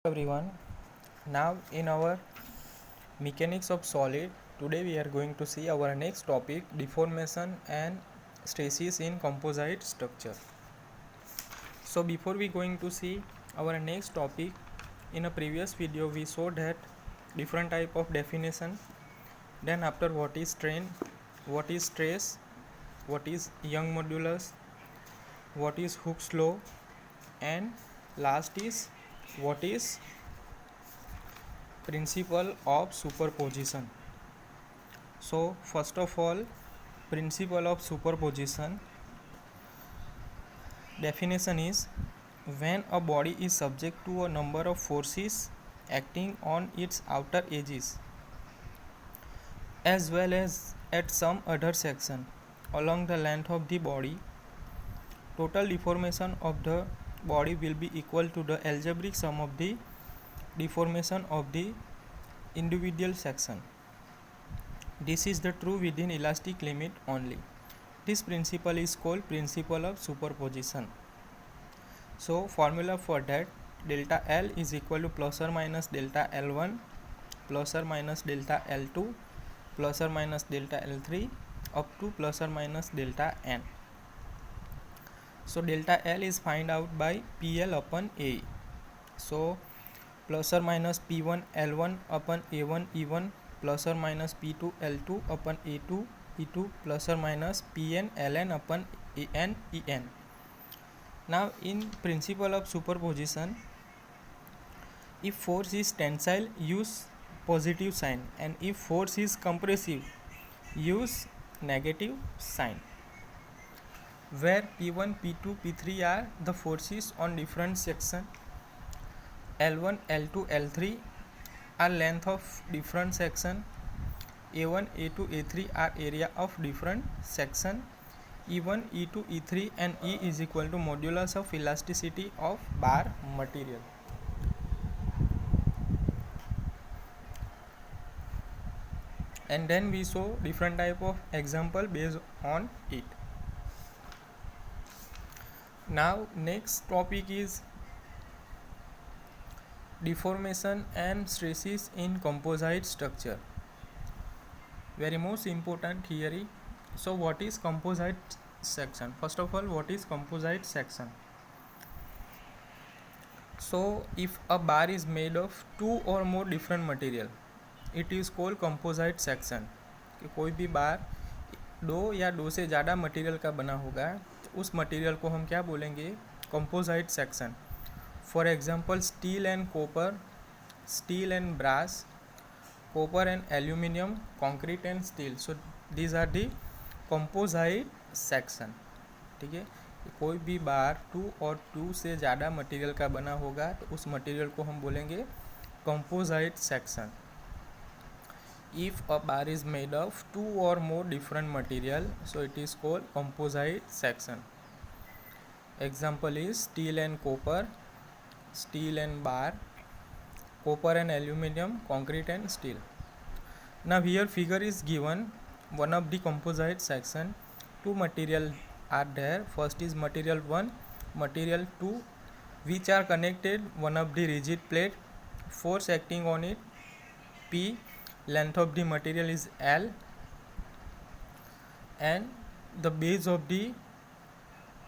Everyone, now in our mechanics of solid, today we are going to see our next topic, deformation and stresses in composite structure. So before we going to see our next topic, in a previous video we showed that different type of definition, then after what is strain, what is stress, what is Young modulus, what is Hooke's law, and last is what is principle of superposition. So first of all, principle of superposition definition is when a body is subject to a number of forces acting on its outer edges as well as at some other section along the length of the body, total deformation of the body will be equal to the algebraic sum of the deformation of the individual section. This is the true within elastic limit only. This principle is called principle of superposition. So formula for that, delta L is equal to plus or minus delta L1 plus or minus delta L2 plus or minus delta L3 up to plus or minus delta N. So delta L is find out by PL upon A. So plus or minus P1 L1 upon A1 E1 plus or minus P2 L2 upon A2 E2 plus or minus Pn Ln upon An En. Now in principle of superposition, if force is tensile, use positive sign, and if force is compressive, use negative sign, where P1 P2 P3 are the forces on different section, L1 L2 L3 are length of different section, A1 A2 A3 are area of different section, E1 E2 E3 and E is equal to modulus of elasticity of bar material. And then we show different type of example based on it. Now next topic is deformation and stresses in composite structure. Very most important theory. So what is composite section? First of all, what is composite section? So if a bar is made of two or more different material, it is called composite section. कि कोई भी बार दो या दो से ज़्यादा material का बना होगा तो उस मटेरियल को हम क्या बोलेंगे? Composite section. For example steel and copper, steel and brass, copper and aluminium, concrete and steel. So these are the composite section. ठीक है, कोई भी बार टू और टू से ज़्यादा मटेरियल का बना होगा तो उस मटेरियल को हम बोलेंगे composite section. If a bar is made of two or more different material, so it is called composite section. Example is steel and copper, steel and bar, copper and aluminium, concrete and steel. Now here figure is given, one of the composite section, two material are there. First is material 1, material 2, which are connected one of the rigid plate, force acting on it P, length of the material is L, and the base of the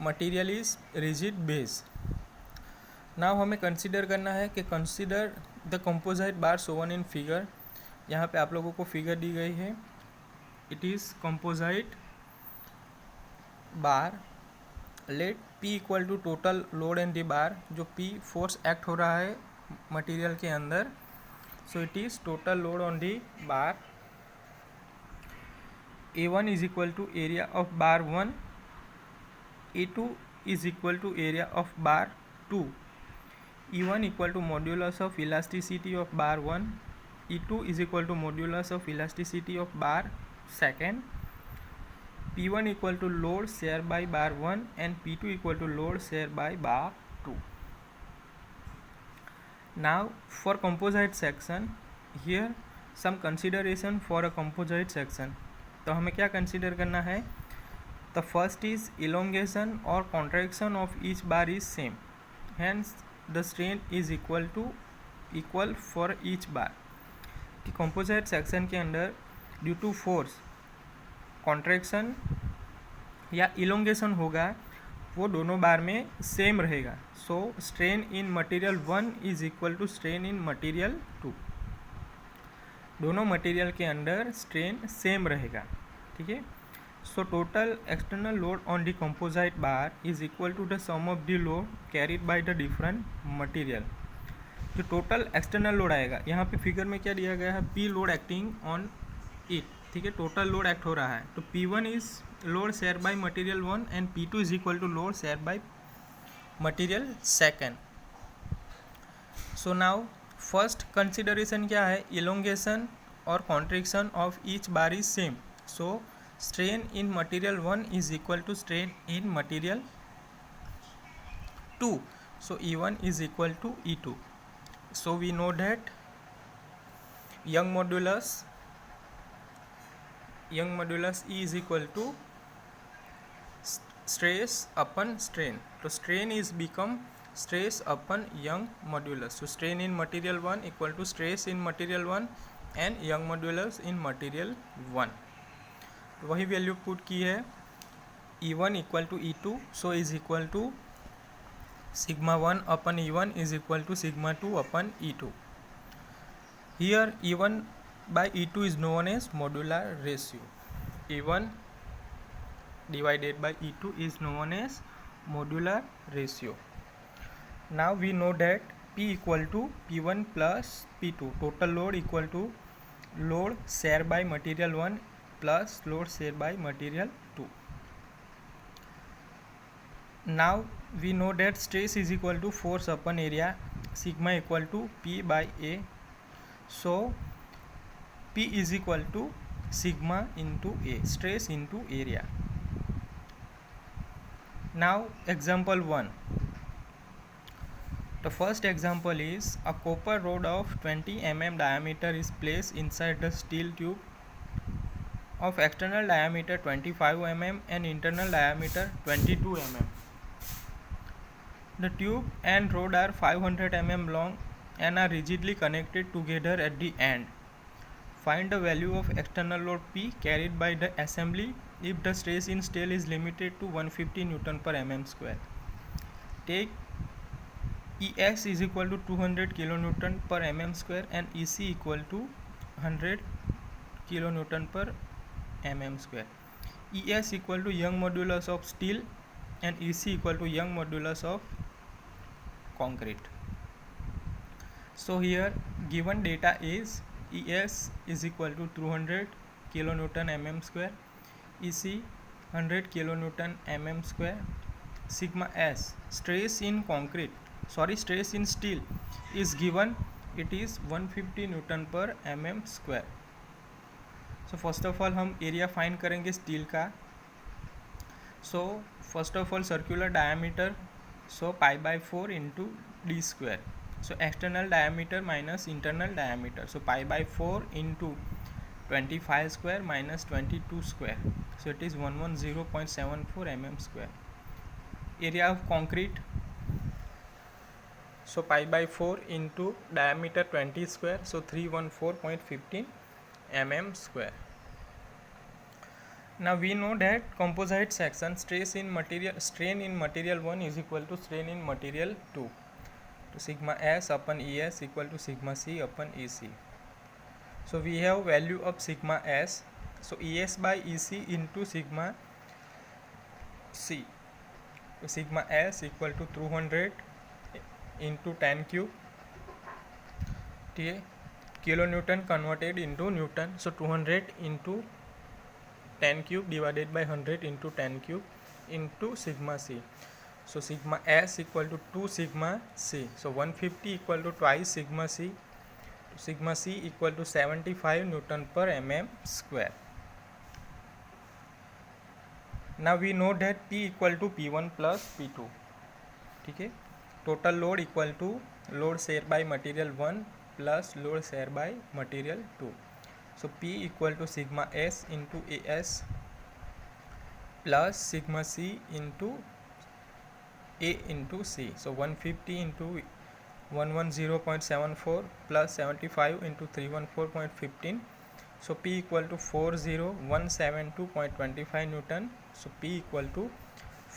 material is rigid base. Now हमें consider करना है कि consider the composite bar shown in figure. यहाँ पे आप लोगों को figure दी गई है. It is composite bar. Let P equal to total load in the bar, जो P फोर्स एक्ट हो रहा है मटेरियल के अंदर. So it is total load on the bar. A1 is equal to area of bar 1, A2 is equal to area of bar 2, E1 equal to modulus of elasticity of bar 1, E2 is equal to modulus of elasticity of bar 2, P1 equal to load share by bar 1 and P2 equal to load share by bar 2. Now for composite section, here some consideration for a composite section. तो हमें क्या consider करना है? The first is elongation or contraction of each bar is same, hence the strain is equal to equal for each bar. कि composite section के अंदर due to force contraction या elongation होगा वो दोनों बार में सेम रहेगा। So strain in material 1 is equal to strain in material 2। दोनों मटेरियल के अंदर स्ट्रेन सेम रहेगा। ठीक है। So total external load on the composite bar is equal to the sum of the load carried by the different material. जो total external load आएगा, यहाँ पे फिगर में क्या दिया गया है, P load acting on it. ठीक है, टोटल लोड एक्ट हो रहा है तो P1 is load share by material 1 and P2 is equal to load share by material 2। So now first consideration क्या है, इलोंगेशन और contraction of each bar is same. सो strain in material 1 is equal to strain in material 2. So E1 is equal to E2. So we know that Young modulus E is equal to stress upon strain. So strain is become stress upon Young modulus. So strain in material 1 equal to stress in material 1 and Young modulus in material 1. वही value put की है, E1 equal to E2, so is equal to sigma 1 upon E1 is equal to sigma 2 upon E2। Here E1 by E2 is known as modular ratio. E1 divided by E2 is known as modular ratio. Now we know that P equal to P1 plus P2, total load equal to load share by material 1 plus load shared by material 2. Now we know that stress is equal to force upon area, sigma equal to P by A. So P is equal to sigma into A, stress into area. Now example 1. The first example is a copper rod of 20 mm diameter is placed inside the steel tube of external diameter 25 mm and internal diameter 22 mm. The tube and rod are 500 mm long and are rigidly connected together at the end. Find the value of external load P carried by the assembly if the stress in steel is limited to 150 Newton per mm square. Take ES is equal to 200 kilonewton per mm square and EC equal to 100 kilonewton per mm square. ES equal to Young modulus of steel and EC equal to Young modulus of concrete. So here given data is ES is equal to 200 kilonewton mm square, EC 100 kilonewton mm square, sigma S stress in steel is given, it is 150 Newton per mm square. So first of all हम area find करेंगे steel का। So first of all circular diameter, so pi by 4 into D square. So external diameter minus internal diameter, so pi by 4 into 25 square minus 22 square, so it is 110.74 mm square. Area of concrete, so pi by 4 into diameter 20 square, so 314.15 mm square. Now we know that composite section strain in material 1 is equal to strain in material 2. So sigma S upon ES equal to sigma C upon EC. So we have value of sigma S. So ES by EC into sigma C. So sigma S equal to 200 into 10 cube. ठीक है, kilonewton converted into Newton, so 200 into 10 cube divided by 100 into 10 cube into sigma C. So sigma S equal to 2 sigma C, so 150 equal to twice sigma C, sigma C equal to 75 Newton per mm square. Now we know that P equal to P1 plus P2. ठीक है, total load equal to load share by material 1 plus load share by material 2. So P equal to sigma S into AS plus sigma C into A into C. So 150 into 110.74 plus 75 into 314.15. So P equal to 40172.25 Newton. So P equal to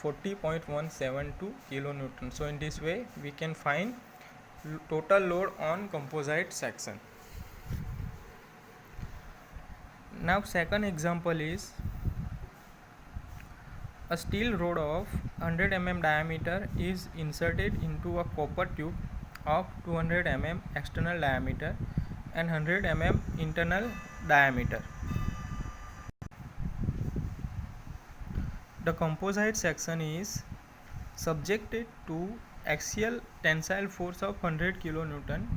40.172 kilonewton. So in this way we can find total load on composite section. Now second example is a steel rod of 100 mm diameter is inserted into a copper tube of 200 mm external diameter and 100 mm internal diameter. The composite section is subjected to axial tensile force of 100 kilonewton.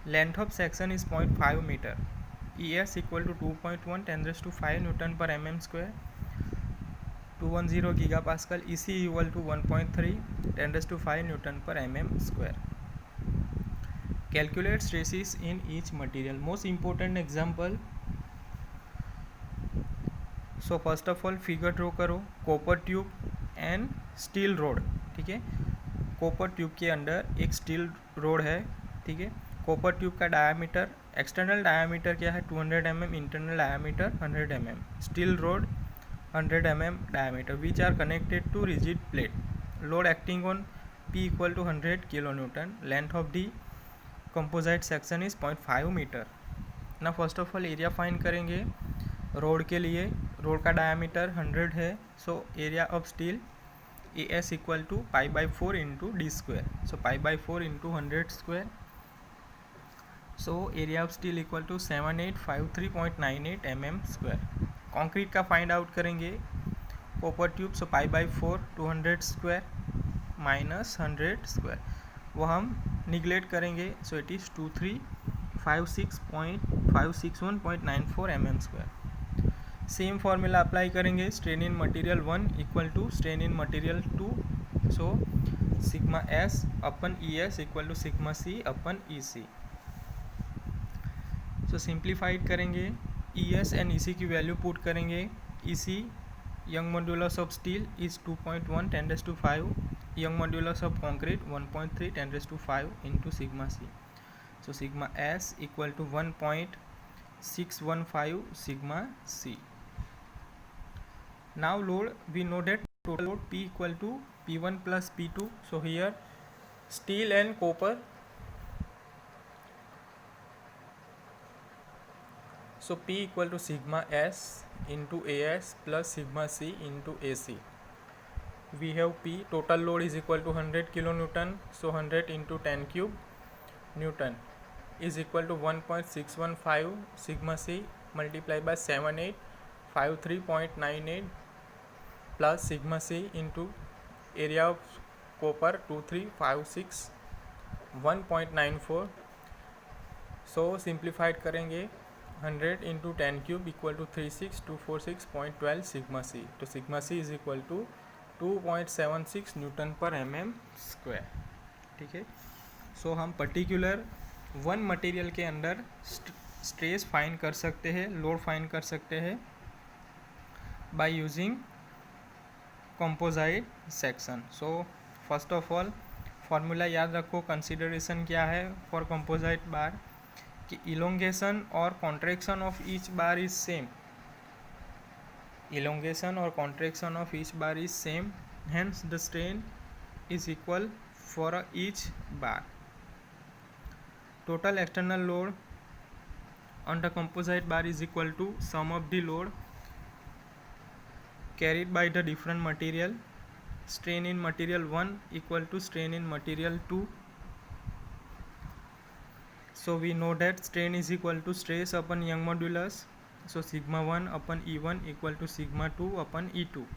Length of section is 0.5 meter. ES equal to 2.1 10⁵ Newton per mm square. 210 gigapascal. EC equal to 1.3 10⁵ Newton per mm square. Calculate stresses in each material. Most important example. So first of all figure draw करो copper tube and steel rod. ठीक है, copper tube के अंदर एक steel road है. ठीक है, copper tube का डायमीटर, एक्सटर्नल डायमीटर क्या है 200 mm, internal diameter 100 mm. Steel rod 100 mm diameter which are connected to rigid plate. Load acting on P equal to 100 kilonewton. Length of the composite section is 0.5 metre. ना first of all area find करेंगे rod के लिए. Rod का diameter 100 है. So area of steel AS equal to π/4 into D square. So π/4 into 100 square. So area of steel equal to 7853.98 mm square. Concrete का find out करेंगे copper tube. So π/4 200 square minus 100 square वो हम neglect करेंगे. So it is 2356.561.94 mm square. Same formula apply करेंगे. Strain in material 1 equal to strain in material 2. So sigma S upon ES equal to sigma C upon EC. So simplified करेंगे. ES and EC की value put करेंगे. EC young modulus of steel is 2.1 10⁵. Young modulus of concrete 1.3 10⁵ into sigma C. So sigma S equal to 1.615 sigma C. Now load, we know that total load P equal to P1 plus P2. So here steel and copper. So P equal to sigma S into AS plus sigma C into AC. We have P, total load is equal to 100 kilonewton. So 100 into 10 cube Newton is equal to 1.615 sigma C multiplied by 7853.98 plus sigma C into area of copper 2356 So simplified करेंगे 100 into 10 cube equal to 36246.12 sigma C. तो sigma C is equal to 2.76 Newton per mm square. ठीक है, सो हम particular one material के अंदर stress find कर सकते हैं, लोड फाइंड कर सकते हैं by using composite section. So first of all formula याद रखो. कंसिडरेशन क्या है फॉर कंपोजिट बार कि इलोंगेशन और contraction of each bar is same. Elongation और contraction of each bar is same, hence the strain is equal for each bar. Total external load on the composite bar is equal to sum of the load carried by the different material. Strain in material 1 equal to strain in material 2. So we know that strain is equal to stress upon Young modulus. So sigma 1 upon E1 equal to sigma 2 upon E2.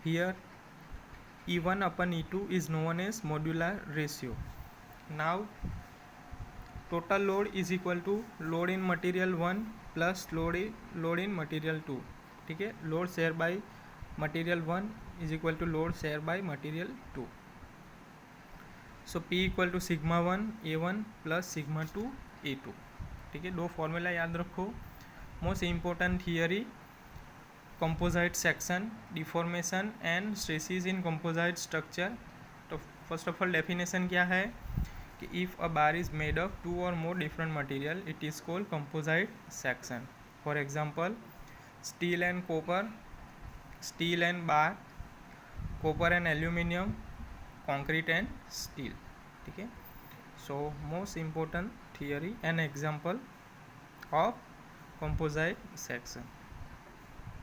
Here E1 upon E2 is known as modular ratio. Now total load is equal to load in material 1 plus load in material 2. ठीक है, load share by material 1 is equal to load share by material 2. So P equal to sigma 1 A1 plus sigma 2 A2. ठीक है, दो formula याद रखो. Most important theory composite section, deformation and stresses in composite structure. तो first of all definition क्या है कि if a bar is made of two or more different material, it is called composite section. For example, steel and copper, steel and bar, copper and aluminium, concrete and steel. Okay, so most important theory and example of composite section.